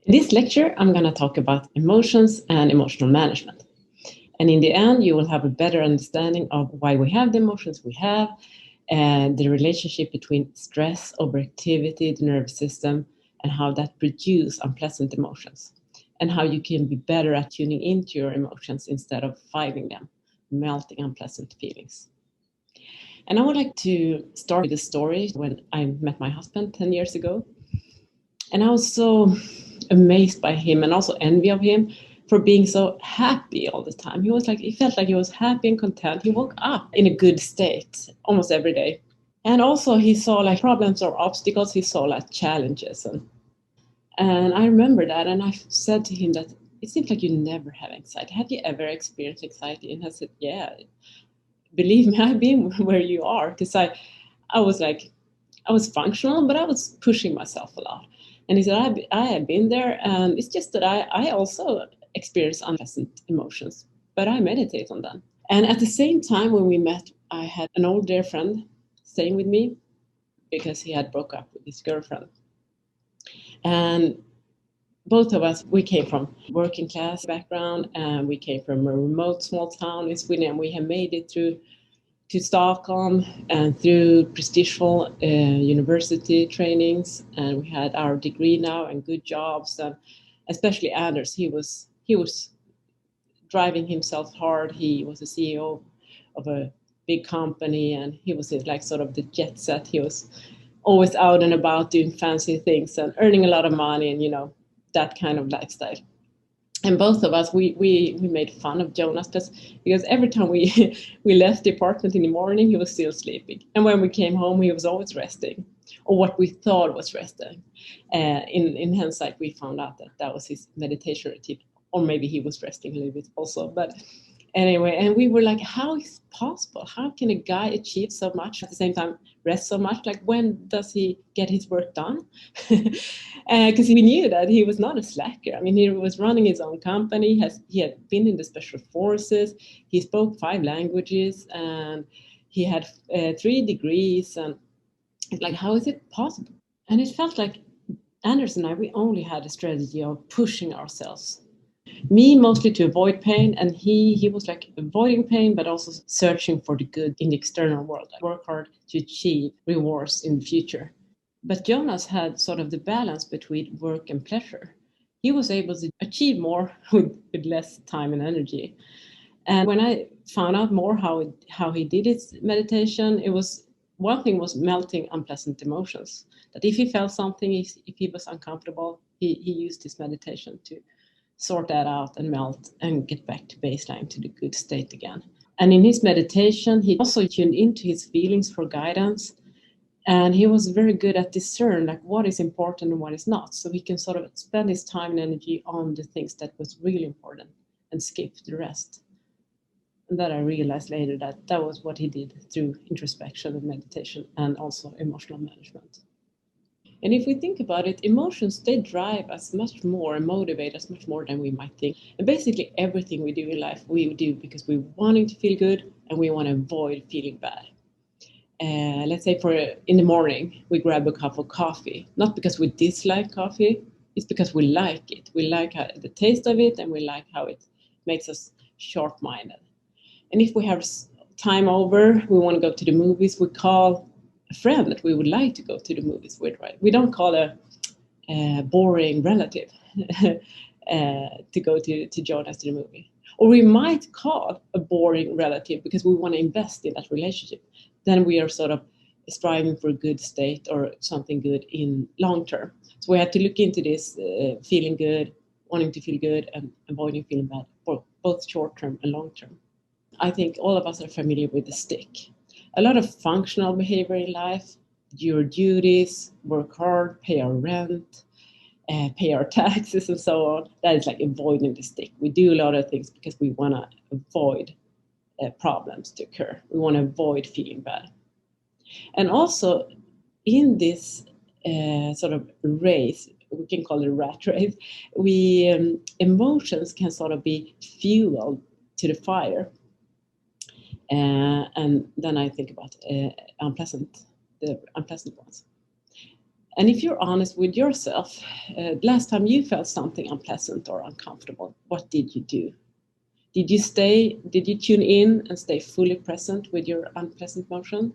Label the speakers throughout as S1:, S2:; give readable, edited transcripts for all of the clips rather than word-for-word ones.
S1: In this lecture, I'm going to talk about emotions and emotional management. And in the end, you will have a better understanding of why we have the emotions we have, and the relationship between stress, overactivity, the nervous system, and how that produces unpleasant emotions, and how you can be better at tuning into your emotions instead of fighting them, melting unpleasant feelings. And I would like to start with a story when I met my husband 10 years ago. And I was so amazed by him and also envy of him for being so happy all the time. He felt like he was happy and content. He woke up in a good state almost every day. And also he saw like problems or obstacles, he saw like challenges. And I remember that, and I said to him that it seems like you never have anxiety. Have you ever experienced anxiety? And I said, yeah, believe me, I've been where you are. Because I was like, I was functional, but I was pushing myself a lot. And he said, I have been there, and it's just that I also experience unpleasant emotions, but I meditate on them. And at the same time, when we met, I had an old dear friend staying with me because he had broke up with his girlfriend. And both of us, we came from working class background, and we came from a remote small town in Sweden, and we have made it through to Stockholm and through prestigious university trainings, and we had our degree now and good jobs. And especially Anders, he was driving himself hard. He was a CEO of a big company, and he was like sort of the jet set. He was always out and about doing fancy things and earning a lot of money, and that kind of lifestyle. And both of us, we made fun of Jonas because every time we we left the apartment in the morning, he was still sleeping, and when we came home, he was always resting, or what we thought was resting. In hindsight, we found out that that was his meditation routine, or maybe he was resting a little bit also. But anyway, and we were like, how is it possible? How can a guy achieve so much at the same time rest so much? Like, when does he get his work done? Because we knew that he was not a slacker. I mean, he was running his own company. He had been in the special forces. He spoke 5 languages, and he had 3 degrees. And it's like, how is it possible? And it felt like Anders and I, we only had a strategy of pushing ourselves. Me mostly to avoid pain, and he was like avoiding pain, but also searching for the good in the external world. Like, work hard to achieve rewards in the future. But Jonas had sort of the balance between work and pleasure. He was able to achieve more with less time and energy. And when I found out more how he did his meditation, it was one thing was melting unpleasant emotions. That if he felt something, if he was uncomfortable, he used his meditation to sort that out and melt and get back to baseline, to the good state again. And in his meditation, he also tuned into his feelings for guidance. And he was very good at discern like what is important and what is not. So he can sort of spend his time and energy on the things that was really important and skip the rest. And that I realized later that that was what he did through introspection and meditation and also emotional management. And if we think about it, emotions, they drive us much more and motivate us much more than we might think. And basically everything we do in life, we do because we're wanting to feel good and we want to avoid feeling bad. Let's say in the morning, we grab a cup of coffee, not because we dislike coffee, it's because we like it. We like the taste of it, and we like how it makes us sharp-minded. And if we have time over, we want to go to the movies, we call a friend that we would like to go to the movies with, right? We don't call a boring relative to go to join us to the movie. Or we might call a boring relative because we want to invest in that relationship. Then we are sort of striving for a good state or something good in long term. So we have to look into this feeling good, wanting to feel good, and avoiding feeling bad for both short term and long term. I think all of us are familiar with the stick. A lot of functional behavior in life, do your duties, work hard, pay our rent, pay our taxes and so on. That is like avoiding the stick. We do a lot of things because we want to avoid problems to occur. We want to avoid feeling bad. And also in this sort of race, we can call it a rat race, emotions can sort of be fuel to the fire. And then I think about the unpleasant ones. And if you're honest with yourself, last time you felt something unpleasant or uncomfortable, what did you do? Did you tune in and stay fully present with your unpleasant emotion?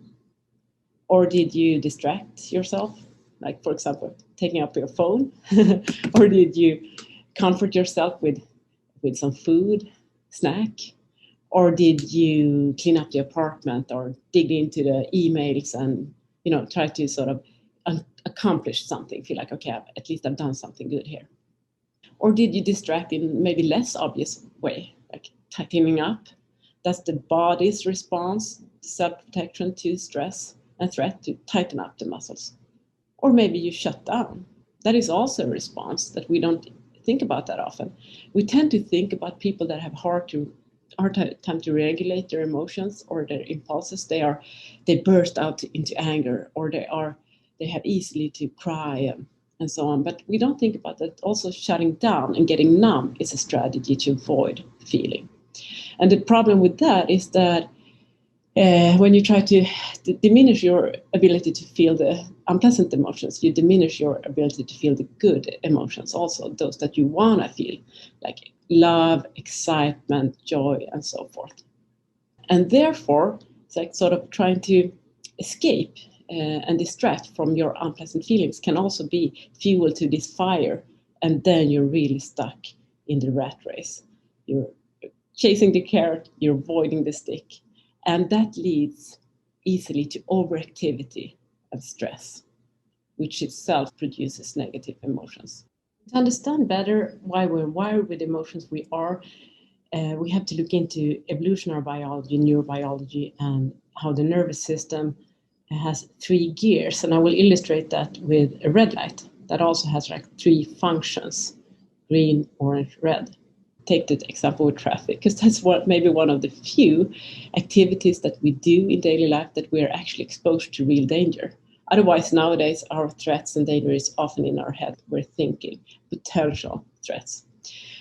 S1: Or did you distract yourself? Like, for example, taking up your phone? Or did you comfort yourself with some food, snack? Or did you clean up the apartment or dig into the emails and, try to sort of accomplish something, feel like, okay, at least I've done something good here? Or did you distract in maybe less obvious way, like tightening up? That's the body's response, self-protection to stress and threat, to tighten up the muscles. Or maybe you shut down. That is also a response that we don't think about that often. We tend to think about people that have hard time to regulate their emotions or their impulses. They burst out into anger, or they have easily to cry, and so on. But we don't think about that. Also, shutting down and getting numb is a strategy to avoid feeling. And the problem with that is that when you try to diminish your ability to feel the unpleasant emotions, you diminish your ability to feel the good emotions also, those that you want to feel, like love, excitement, joy, and so forth. And therefore, it's like sort of trying to escape and distract from your unpleasant feelings can also be fuel to this fire. And then you're really stuck in the rat race. You're chasing the carrot, you're avoiding the stick. And that leads easily to overactivity and stress, which itself produces negative emotions. To understand better why we're wired with emotions we are, we have to look into evolutionary biology, neurobiology, and how the nervous system has 3 gears. And I will illustrate that with a red light that also has like 3 functions: green, orange, red. Take the example with traffic, because that's maybe one of the few activities that we do in daily life that we are actually exposed to real danger. Otherwise, nowadays, our threats and danger is often in our head. We're thinking potential threats.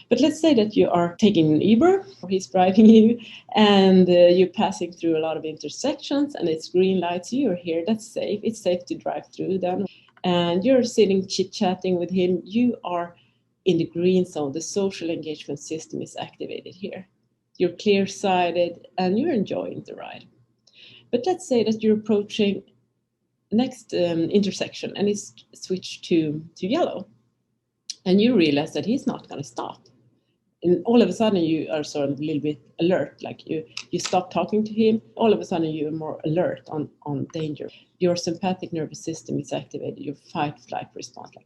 S1: But let's say that you are taking an Uber, or he's driving you, and you're passing through a lot of intersections, and it's green lights. You're here, that's safe. It's safe to drive through them. And you're sitting chit-chatting with him. You are in the green zone. The social engagement system is activated here. You're clear-sighted, and you're enjoying the ride. But let's say that you're approaching the next intersection, and it's switched to yellow. And you realize that he's not going to stop. And all of a sudden you are sort of a little bit alert, like you stop talking to him. All of a sudden you're more alert on danger. Your sympathetic nervous system is activated, your fight flight response.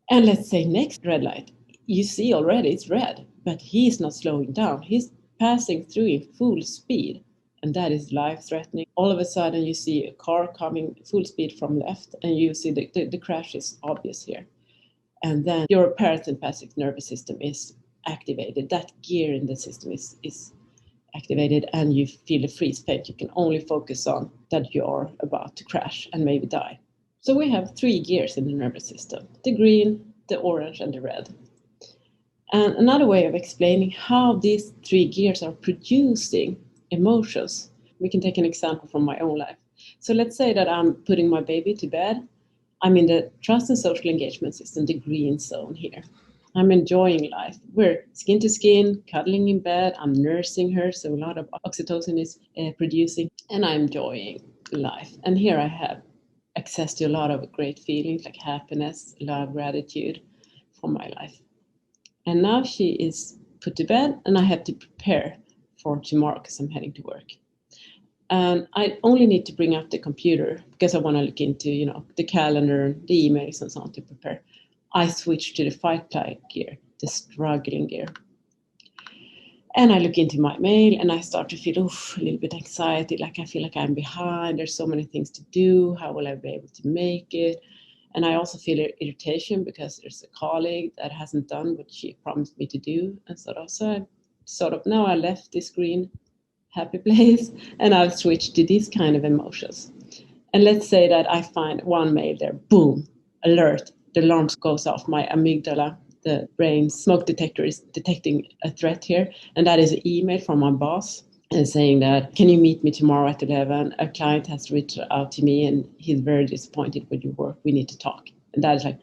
S1: And let's say next red light, you see already it's red, but he's not slowing down. He's passing through in full speed, and that is life threatening. All of a sudden you see a car coming full speed from left, and you see the crash is obvious here. And then your parasympathetic nervous system is activated. That gear in the system is activated, and you feel a freeze pain. You can only focus on that you're about to crash and maybe die. So we have 3 gears in the nervous system: the green, the orange, and the red. And another way of explaining how these 3 gears are producing emotions, we can take an example from my own life. So let's say that I'm putting my baby to bed. I'm in the trust and social engagement system, the green zone here. I'm enjoying life. We're skin to skin, cuddling in bed. I'm nursing her, so a lot of oxytocin is producing, and I'm enjoying life. And here I have access to a lot of great feelings like happiness, love, gratitude for my life. And now she is put to bed, and I have to prepare for tomorrow because I'm heading to work. And I only need to bring up the computer because I want to look into, the calendar, the emails, and so on to prepare. I switch to the fight flight gear, the struggling gear. And I look into my mail, and I start to feel a little bit anxiety, like I feel like I'm behind. There's so many things to do. How will I be able to make it? And I also feel irritation because there's a colleague that hasn't done what she promised me to do, and now I left this green happy place, and I'll switch to these kind of emotions. And let's say that I find one mail there, boom, alert, the alarm goes off, my amygdala, the brain's smoke detector, is detecting a threat here, and that is an email from my boss and saying that, can you meet me tomorrow at 11? A client has reached out to me and he's very disappointed with your work. We need to talk. And that is like,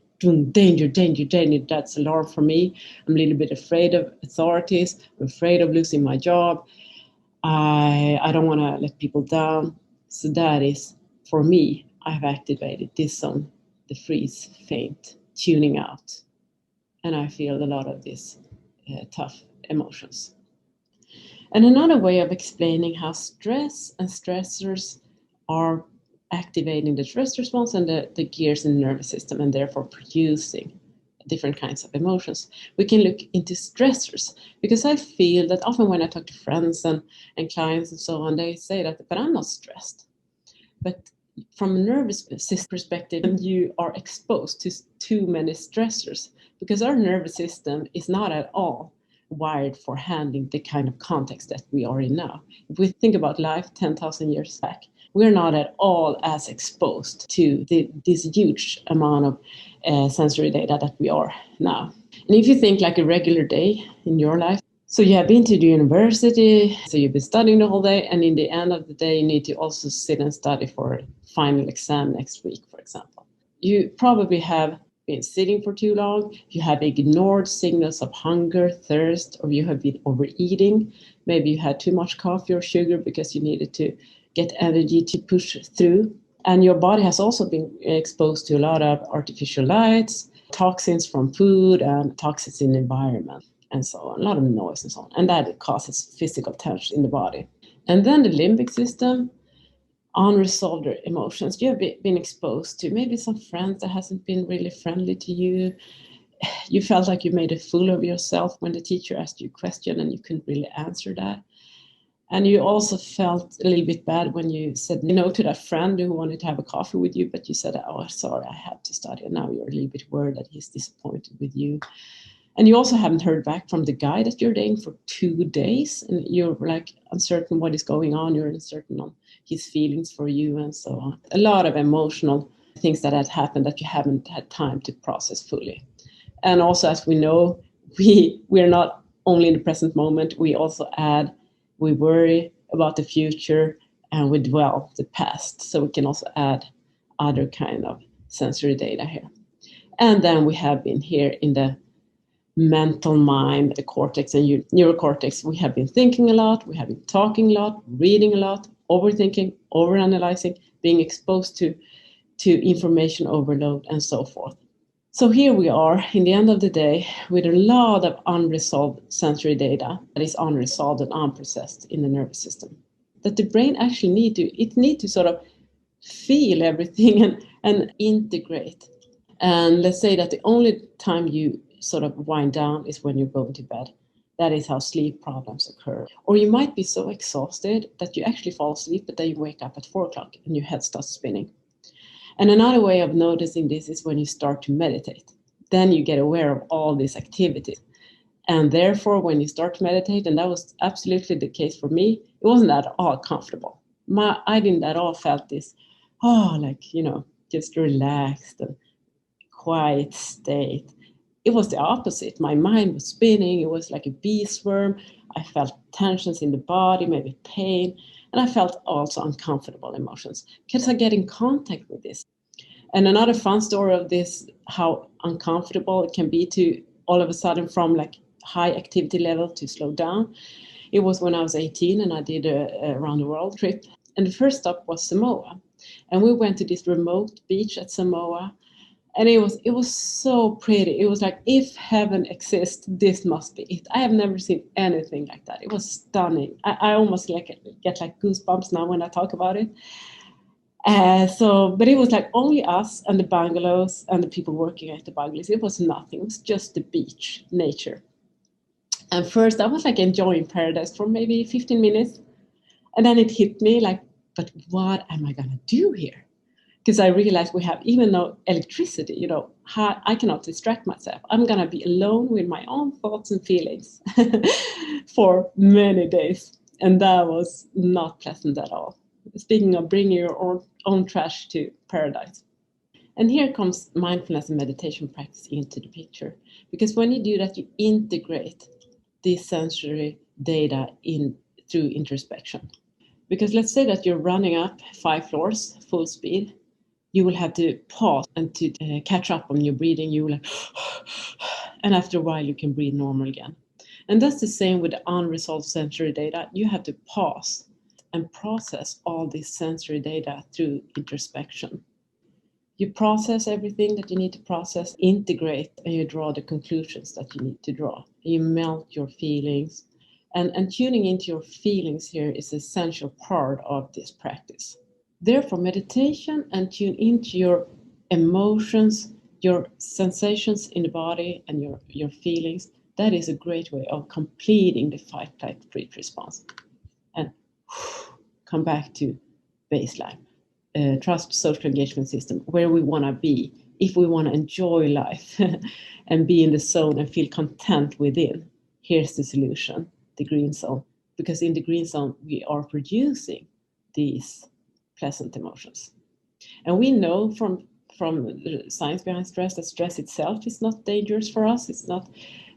S1: danger, danger, danger. That's alarm for me. I'm a little bit afraid of authorities. I'm afraid of losing my job. I don't want to let people down. So that is, for me, I've activated this zone, the freeze, faint, tuning out. And I feel a lot of these tough emotions. And another way of explaining how stress and stressors are activating the stress response and the gears in the nervous system, and therefore producing different kinds of emotions. We can look into stressors, because I feel that often when I talk to friends and clients and so on, they say that, but I'm not stressed. But from a nervous system perspective, you are exposed to too many stressors, because our nervous system is not at all wired for handling the kind of context that we are in now. If we think about life 10,000 years back, we're not at all as exposed to this huge amount of sensory data that we are now. And if you think like a regular day in your life, so you have been to the university, so you've been studying the whole day, and in the end of the day, you need to also sit and study for a final exam next week, for example. You probably have been sitting for too long, you have ignored signals of hunger, thirst, or you have been overeating. Maybe you had too much coffee or sugar because you needed to get energy to push through. And your body has also been exposed to a lot of artificial lights, toxins from food, and toxins in the environment, and so on, a lot of noise and so on. And that causes physical tension in the body. And then the limbic system, unresolved emotions. You have been exposed to maybe some friends that hasn't been really friendly to you. You felt like you made a fool of yourself when the teacher asked you a question and you couldn't really answer that. And you also felt a little bit bad when you said no to that friend who wanted to have a coffee with you, but you said, oh, sorry, I have to study. And now you're a little bit worried that he's disappointed with you. And you also haven't heard back from the guy that you're dating for 2 days. And you're like uncertain what is going on. You're uncertain on his feelings for you and so on. A lot of emotional things that had happened that you haven't had time to process fully. And also, as we know, we're not only in the present moment, we also add, we worry about the future, and we dwell the past. So we can also add other kind of sensory data here. And then we have been here in the mental mind, the cortex and neurocortex. We have been thinking a lot, we have been talking a lot, reading a lot, overthinking, overanalyzing, being exposed to information overload, and so forth. So here we are in the end of the day with a lot of unresolved sensory data that is unresolved and unprocessed in the nervous system. That the brain actually need to sort of feel everything and integrate. And let's say that the only time you sort of wind down is when you're going to bed. That is how sleep problems occur. Or you might be so exhausted that you actually fall asleep, but then you wake up at 4 o'clock and your head starts spinning. And another way of noticing this is when you start to meditate. Then you get aware of all these activities. And therefore, when you start to meditate, and that was absolutely the case for me, it wasn't at all comfortable. I didn't at all felt this, just relaxed and quiet state. It was the opposite. My mind was spinning. It was like a bee swarm. I felt tensions in the body, maybe pain, and I felt also uncomfortable emotions because I get in contact with this. And another fun story of this, how uncomfortable it can be to all of a sudden from like high activity level to slow down. It was when I was 18 and I did a round the world trip. And the first stop was Samoa. And we went to this remote beach at Samoa. And it was so pretty. It was like, if heaven exists, this must be it. I have never seen anything like that. It was stunning. I almost get like goosebumps now when I talk about it. But it was like only us and the bungalows and the people working at the bungalows. It was nothing. It was just the beach, nature. And first I was like enjoying paradise for maybe 15 minutes. And then it hit me like, but what am I going to do here? Because I realized we have even no electricity, I cannot distract myself. I'm going to be alone with my own thoughts and feelings for many days. And that was not pleasant at all. Speaking of bringing your own trash to paradise. And here comes mindfulness and meditation practice into the picture. Because when you do that, you integrate this sensory data through introspection. Because let's say that you're running up 5 floors full speed, you will have to pause and to catch up on your breathing. You will like, and after a while you can breathe normal again. And that's the same with the unresolved sensory data. You have to pause and process all this sensory data through introspection. You process everything that you need to process, integrate, and you draw the conclusions that you need to draw. You melt your feelings. And tuning into your feelings here is an essential part of this practice. Therefore, meditation and tune into your emotions, your sensations in the body, and your feelings, that is a great way of completing the fight, flight, freeze response. And come back to baseline. Trust social engagement system, where we want to be if we want to enjoy life and be in the zone and feel content within. Here's the solution, the green zone, because in the green zone we are producing these pleasant emotions. And we know from the science behind stress that stress itself is not dangerous for us. It's not.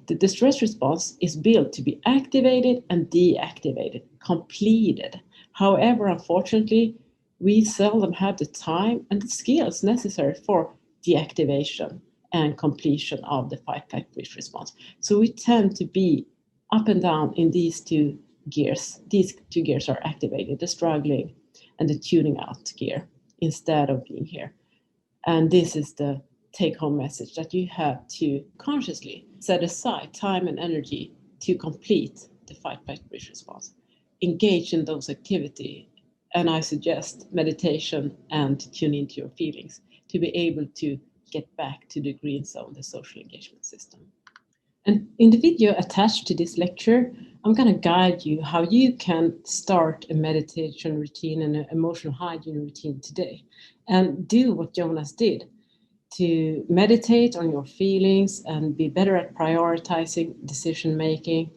S1: The stress response is built to be activated and deactivated, completed. However, unfortunately, we seldom have the time and the skills necessary for deactivation and completion of the fight, flight, freeze response. So we tend to be up and down in these two gears. These two gears are activated, the struggling and the tuning out gear, instead of being here. And this is the take-home message, that you have to consciously set aside time and energy to complete the fight, flight, freeze response. Engage in those activities. And I suggest meditation and tune into your feelings to be able to get back to the green zone, the social engagement system. And in the video attached to this lecture, I'm going to guide you how you can start a meditation routine and an emotional hygiene routine today, and do what Jonas did, to meditate on your feelings and be better at prioritizing decision making,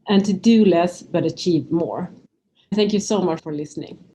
S1: and to do less but achieve more. Thank you so much for listening.